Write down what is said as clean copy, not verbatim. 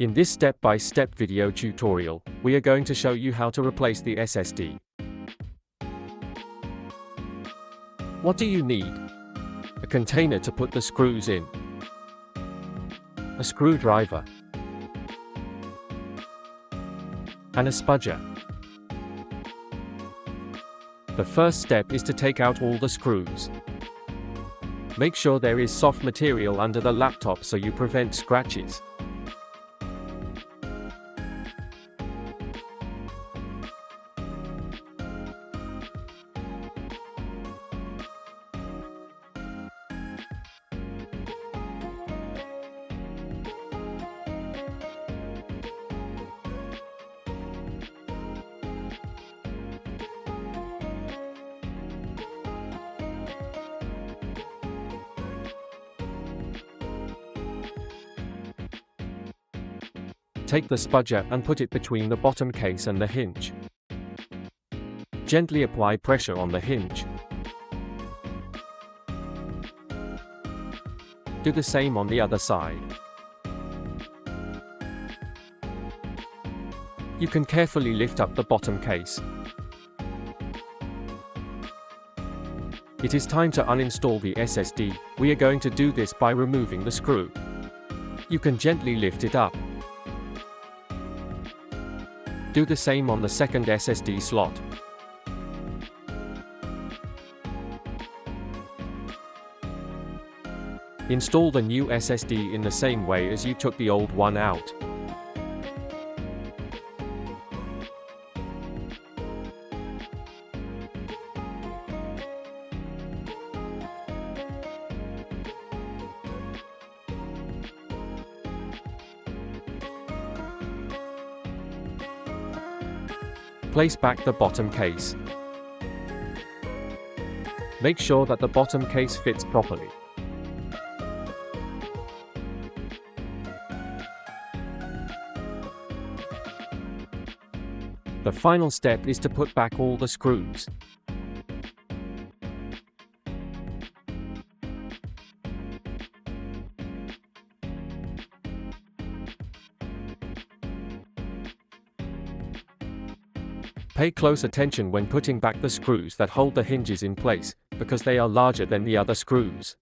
In this step-by-step video tutorial, we are going to show you how to replace the SSD. What do you need? A container to put the screws in, a screwdriver, and a spudger. The first step is to take out all the screws. Make sure there is soft material under the laptop so you prevent scratches. Take the spudger and put it between the bottom case and the hinge. Gently apply pressure on the hinge. Do the same on the other side. You can carefully lift up the bottom case. It is time to uninstall the SSD. We are going to do this by removing the screw. You can gently lift it up. Do the same on the second SSD slot. Install the new SSD in the same way as you took the old one out. Place back the bottom case. Make sure that the bottom case fits properly. The final step is to put back all the screws. Pay close attention when putting back the screws that hold the hinges in place, because they are larger than the other screws.